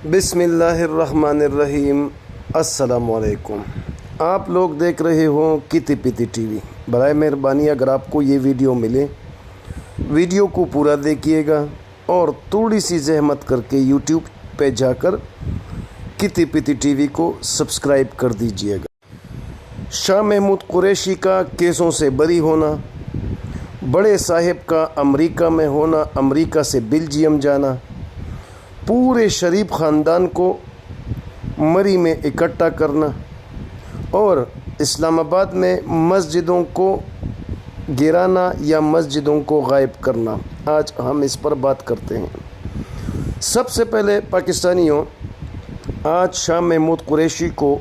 بسم اللہ الرحمن الرحیم۔ السلام علیکم۔ آپ لوگ دیکھ رہے ہوں کتی پیتی ٹی وی۔ برائے مہربانی اگر آپ کو یہ ویڈیو ملے، ویڈیو کو پورا دیکھیے گا اور تھوڑی سی زحمت کر کے یوٹیوب پہ جا کر کتی پیتی ٹی وی کو سبسکرائب کر دیجیے گا۔ شاہ محمود قریشی کا کیسوں سے بری ہونا، بڑے صاحب کا امریکہ میں ہونا، امریکہ سے بیلجیم جانا، پورے شریف خاندان کو مری میں اکٹھا کرنا اور اسلام آباد میں مسجدوں کو گرانا یا مسجدوں کو غائب کرنا، آج ہم اس پر بات کرتے ہیں۔ سب سے پہلے پاکستانیوں، آج شاہ محمود قریشی کو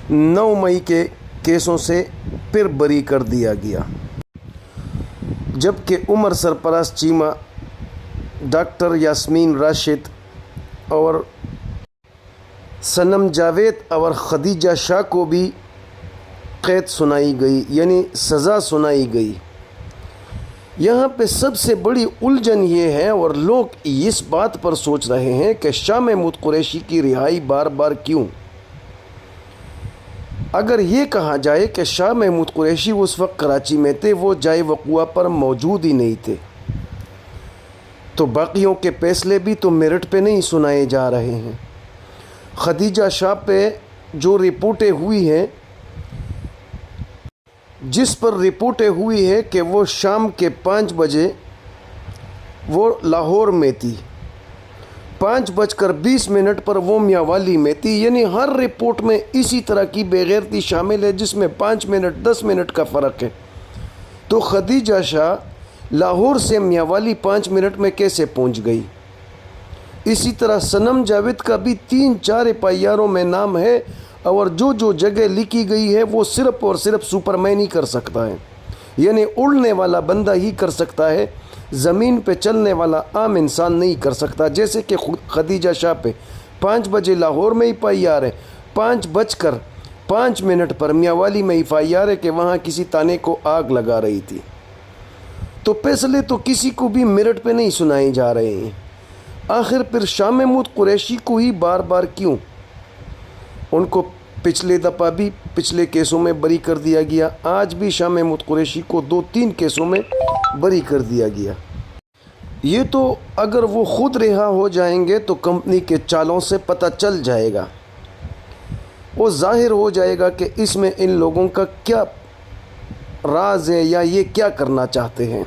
9 مئی کے کیسوں سے پھر بری کر دیا گیا، جبکہ عمر سرفراز چیمہ، ڈاکٹر یاسمین راشد اور صنم جاوید اور خدیجہ شاہ کو بھی قید سنائی گئی، یعنی سزا سنائی گئی۔ یہاں پہ سب سے بڑی الجھن یہ ہے اور لوگ اس بات پر سوچ رہے ہیں کہ شاہ محمود قریشی کی رہائی بار بار کیوں؟ اگر یہ کہا جائے کہ شاہ محمود قریشی اس وقت کراچی میں تھے، وہ جائے وقوع پر موجود ہی نہیں تھے، تو باقیوں کے فیصلے بھی تو میرٹ پہ نہیں سنائے جا رہے ہیں۔ خدیجہ شاہ پہ جو رپورٹیں ہوئی ہیں، جس پر رپورٹیں ہوئی ہے کہ وہ شام کے 5 بجے وہ لاہور میں تھی، 5:20 پر وہ میاوالی میں تھی، یعنی ہر رپورٹ میں اسی طرح کی بے غیرتی شامل ہے جس میں 5 منٹ 10 منٹ کا فرق ہے۔ تو خدیجہ شاہ لاہور سے میاوالی 5 منٹ میں کیسے پہنچ گئی؟ اسی طرح صنم جاوید کا بھی 3-4 FIRوں میں نام ہے، اور جو جگہ لکھی گئی ہے وہ صرف اور صرف سپرمین ہی کر سکتا ہے، یعنی اڑنے والا بندہ ہی کر سکتا ہے، زمین پہ چلنے والا عام انسان نہیں کر سکتا۔ جیسے کہ خدیجہ شاہ پہ 5 بجے لاہور میں FIR ہے، 5:05 پر میاوالی میں FIR ہے کہ وہاں کسی تانے کو آگ لگا رہی تھی۔ تو فیصلے تو کسی کو بھی میرٹ پہ نہیں سنائے جا رہے ہیں۔ آخر پھر شاہ محمود قریشی کو ہی بار بار کیوں؟ ان کو پچھلے دفعہ بھی پچھلے کیسوں میں بری کر دیا گیا، آج بھی شاہ محمود قریشی کو 2-3 کیسوں میں بری کر دیا گیا۔ یہ تو اگر وہ خود رہا ہو جائیں گے تو کمپنی کے چالوں سے پتہ چل جائے گا، وہ ظاہر ہو جائے گا کہ اس میں ان لوگوں کا کیا راز ہے یا یہ کیا کرنا چاہتے ہیں۔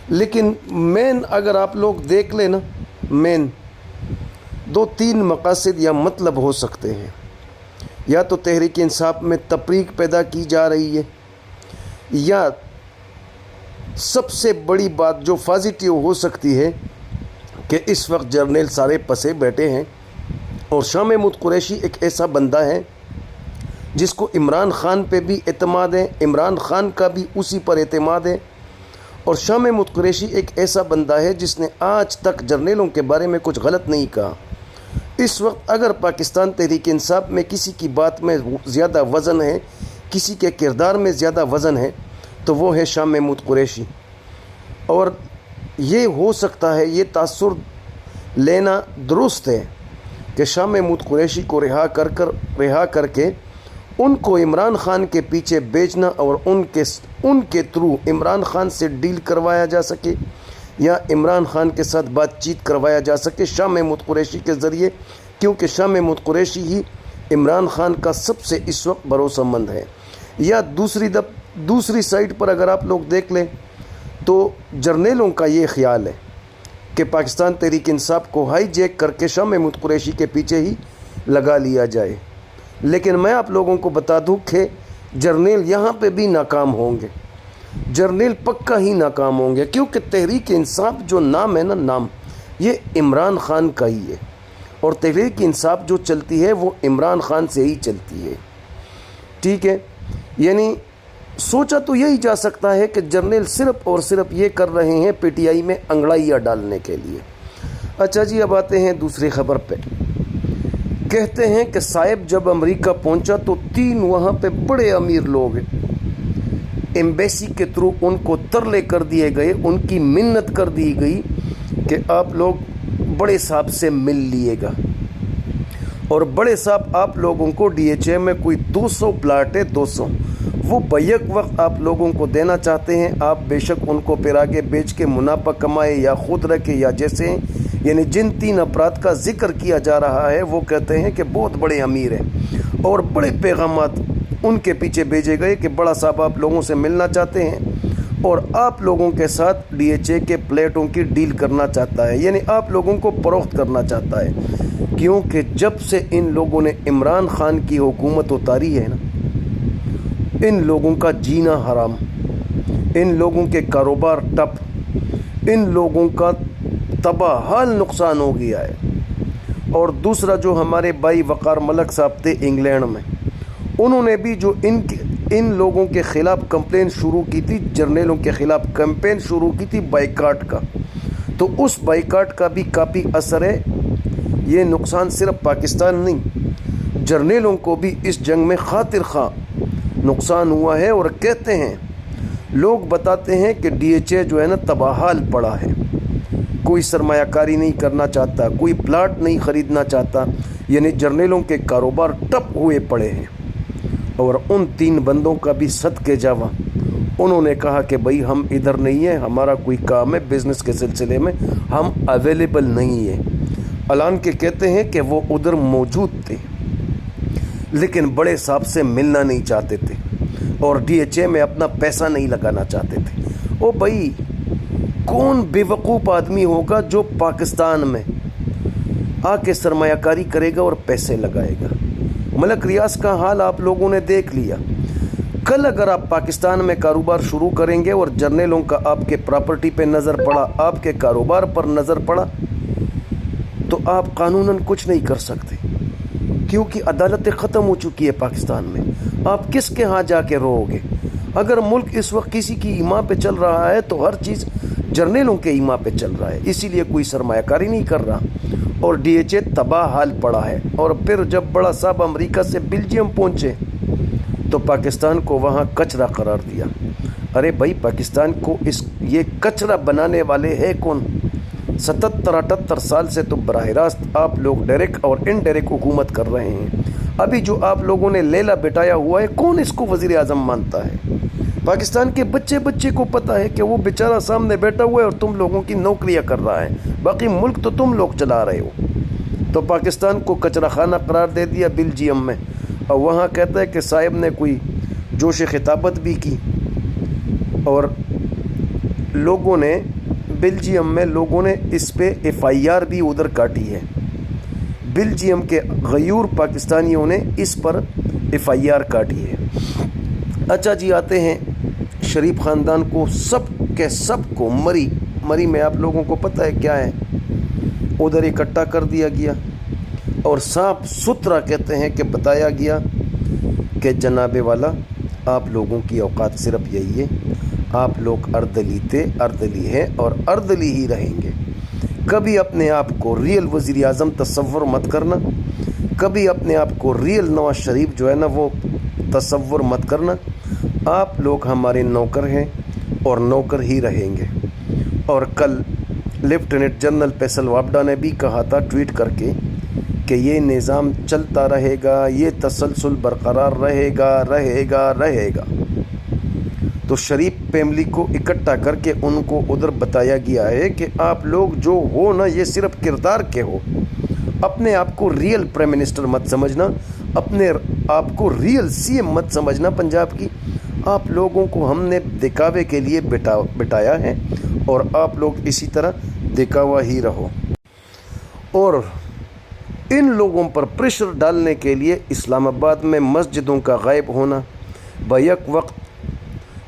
لیکن مین اگر آپ لوگ دیکھ لیں نا، مین 2-3 مقاصد یا مطلب ہو سکتے ہیں۔ یا تو تحریک انصاف میں تفریق پیدا کی جا رہی ہے، یا سب سے بڑی بات جو پازیٹیو ہو سکتی ہے کہ اس وقت جرنیل سارے پسے بیٹھے ہیں اور شاہ محمود قریشی ایک ایسا بندہ ہے جس کو عمران خان پہ بھی اعتماد ہے، عمران خان کا بھی اسی پر اعتماد ہے، اور شاہ محمود قریشی ایک ایسا بندہ ہے جس نے آج تک جرنیلوں کے بارے میں کچھ غلط نہیں کہا۔ اس وقت اگر پاکستان تحریک انصاف میں کسی کی بات میں زیادہ وزن ہے، کسی کے کردار میں زیادہ وزن ہے، تو وہ ہے شاہ محمود قریشی۔ اور یہ ہو سکتا ہے، یہ تاثر لینا درست ہے کہ شاہ محمود قریشی کو رہا کر کے ان کو عمران خان کے پیچھے بیچنا اور ان کے تھرو عمران خان سے ڈیل کروایا جا سکے یا عمران خان کے ساتھ بات چیت کروایا جا سکے شاہ محمود قریشی کے ذریعے، کیونکہ شاہ محمود قریشی ہی عمران خان کا سب سے اس وقت بھروسہ مند ہے۔ یا دوسری سائٹ پر اگر آپ لوگ دیکھ لیں تو جرنیلوں کا یہ خیال ہے کہ پاکستان تحریک انصاف کو ہائی جیک کر کے شاہ محمود قریشی کے پیچھے ہی لگا لیا جائے۔ لیکن میں آپ لوگوں کو بتا دوں کہ جرنیل یہاں پہ بھی ناکام ہوں گے، جرنیل پکا ہی ناکام ہوں گے، کیونکہ تحریک انصاف جو نام ہے نا، نام یہ عمران خان کا ہی ہے، اور تحریک انصاف جو چلتی ہے وہ عمران خان سے ہی چلتی ہے، ٹھیک ہے؟ یعنی سوچا تو یہی جا سکتا ہے کہ جرنیل صرف اور صرف یہ کر رہے ہیں PTI میں انگڑائیاں ڈالنے کے لیے۔ اچھا جی، اب آتے ہیں دوسری خبر پہ۔ کہتے ہیں کہ صاحب جب امریکہ پہنچا تو 3 وہاں پہ بڑے امیر لوگ ہیں، ایمبیسی کے تھرو ان کو ترلے کر دیے گئے، ان کی منت کر دی گئی کہ آپ لوگ بڑے صاحب سے مل لیے گا۔ اور بڑے صاحب آپ لوگوں کو ڈی ایچ اے میں کوئی 200 پلاٹ ہے، 200 وہ بیک وقت آپ لوگوں کو دینا چاہتے ہیں. آپ بے شک ان کو پھر آگے بیچ کے منافع کمائے یا خود رکھے یا جیسے ہیں. یعنی جن 3 افراد کا ذکر کیا جا رہا ہے وہ کہتے ہیں کہ بہت بڑے امیر ہیں اور بڑے پیغامات ان کے پیچھے بھیجے گئے کہ بڑا صاحب آپ لوگوں سے ملنا چاہتے ہیں اور آپ لوگوں کے ساتھ ڈی ایچ اے کے پلیٹوں کی ڈیل کرنا چاہتا ہے، یعنی آپ لوگوں کو فروخت کرنا چاہتا ہے. کیونکہ جب سے ان لوگوں نے عمران خان کی حکومت اتاری ہے نا، ان لوگوں کا جینا حرام، ان لوگوں کے کاروبار ٹپ، ان لوگوں کا تباہ حال نقصان ہو گیا ہے. اور دوسرا جو ہمارے بھائی وقار ملک صاحب تھے انگلینڈ میں، انہوں نے بھی جو ان لوگوں کے خلاف کمپلین شروع کی تھی، جرنیلوں کے خلاف کیمپین شروع کی تھی بائیکاٹ کا، تو اس بائیکاٹ کا بھی کافی اثر ہے. یہ نقصان صرف پاکستان نہیں، جرنیلوں کو بھی اس جنگ میں خاطر خواہ نقصان ہوا ہے. اور کہتے ہیں، لوگ بتاتے ہیں کہ ڈی ایچ اے جو ہے نا تباہ حال پڑا ہے، کوئی سرمایہ کاری نہیں کرنا چاہتا، کوئی پلاٹ نہیں خریدنا چاہتا، یعنی جرنیلوں کے کاروبار ٹپ ہوئے پڑے ہیں. اور ان 3 بندوں کا بھی صدقے جاواں انہوں نے کہا کہ بھائی ہم ادھر نہیں ہیں، ہمارا کوئی کام ہے بزنس کے سلسلے میں، ہم اویلیبل نہیں ہیں. اعلان کے کہتے ہیں کہ وہ ادھر موجود تھے لیکن بڑے صاحب سے ملنا نہیں چاہتے تھے اور ڈی ایچ اے میں اپنا پیسہ نہیں لگانا چاہتے تھے. او بھائی کون بے وقوف آدمی ہوگا جو پاکستان میں آ کے سرمایہ کاری کرے گا اور پیسے لگائے گا؟ ملک ریاض کا حال آپ لوگوں نے دیکھ لیا. کل اگر آپ پاکستان میں کاروبار شروع کریں گے اور جرنیلوں کا آپ کے پراپرٹی پہ نظر پڑا، آپ کے کاروبار پر نظر پڑا، تو آپ قانوناً کچھ نہیں کر سکتے کیونکہ عدالتیں ختم ہو چکی ہے پاکستان میں. آپ کس کے ہاں جا کے رہو گے؟ اگر ملک اس وقت کسی کی ایما پہ چل رہا ہے تو ہر چیز جرنیلوں کے ایما پہ چل رہا ہے، اسی لیے کوئی سرمایہ کاری نہیں کر رہا اور ڈی ایچ اے تباہ حال پڑا ہے. اور پھر جب بڑا صاحب امریکہ سے بیلجیم پہنچے تو پاکستان کو وہاں کچرا قرار دیا. ارے بھائی پاکستان کو یہ کچرا بنانے والے ہے کون؟ 77-78 سال سے تو براہ راست آپ لوگ ڈائریکٹ اور انڈائریکٹ حکومت کر رہے ہیں. ابھی جو آپ لوگوں نے لیلا بٹایا ہوا ہے، کون اس کو وزیر اعظم مانتا ہے؟ پاکستان کے بچے کو پتہ ہے کہ وہ بیچارہ سامنے بیٹھا ہوا ہے اور تم لوگوں کی نوکریاں کر رہا ہے، باقی ملک تو تم لوگ چلا رہے ہو. تو پاکستان کو کچرا خانہ قرار دے دیا بیلجیم میں، اور وہاں کہتا ہے کہ صاحب نے کوئی جوش خطابت بھی کی اور لوگوں نے بیلجیم میں اس پہ ایف آئی آر بھی ادھر کاٹی ہے. بیلجیم کے غیور پاکستانیوں نے اس پر ایف آئی آر کاٹی ہے. اچھا جی، آتے ہیں شریف خاندان کو سب کو مری میں آپ لوگوں کو پتہ ہے کیا ہے، ادھر اکٹھا کر دیا گیا اور صاف ستھرا کہتے ہیں کہ بتایا گیا کہ جناب والا آپ لوگوں کی اوقات صرف یہی ہے، آپ لوگ اردلی تھے، اردلی ہیں اور اردلی ہی رہیں گے. کبھی اپنے آپ کو ریئل وزیر اعظم تصور مت کرنا، کبھی اپنے آپ کو ریئل نواز شریف جو ہے نا وہ تصور مت کرنا. آپ لوگ ہمارے نوکر ہیں اور نوکر ہی رہیں گے. اور کل لیفٹیننٹ جنرل فیصل وابڈا نے بھی کہا تھا ٹویٹ کر کے کہ یہ نظام چلتا رہے گا، یہ تسلسل برقرار رہے گا. تو شریف فیملی کو اکٹھا کر کے ان کو ادھر بتایا گیا ہے کہ آپ لوگ جو ہو نا یہ صرف کردار کے ہو، اپنے آپ کو ریئل پرائم منسٹر مت سمجھنا، اپنے آپ کو ریئل سی ایم مت سمجھنا پنجاب کی. آپ لوگوں کو ہم نے دکھاوے کے لیے بٹایا ہے اور آپ لوگ اسی طرح دکھاوا ہی رہو. اور ان لوگوں پر پریشر ڈالنے کے لیے اسلام آباد میں مسجدوں کا غائب ہونا، بیک وقت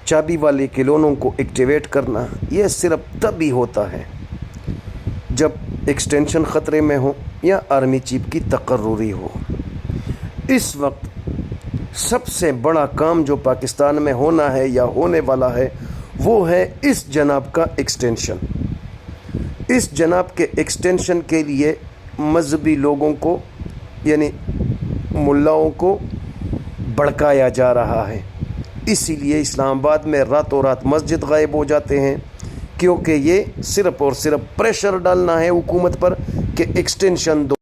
چابی والے کلونوں کو ایکٹیویٹ کرنا، یہ صرف تب ہی ہوتا ہے جب ایکسٹینشن خطرے میں ہو یا آرمی چیف کی تقرری ہو. اس وقت سب سے بڑا کام جو پاکستان میں ہونا ہے یا ہونے والا ہے وہ ہے اس جناب کا ایکسٹینشن. اس جناب کے ایکسٹینشن کے لیے مذہبی لوگوں کو یعنی ملاؤں کو بھڑکایا جا رہا ہے. اسی لیے اسلام آباد میں راتوں رات مسجد غائب ہو جاتے ہیں، کیونکہ یہ صرف اور صرف پریشر ڈالنا ہے حکومت پر کہ ایکسٹینشن دو.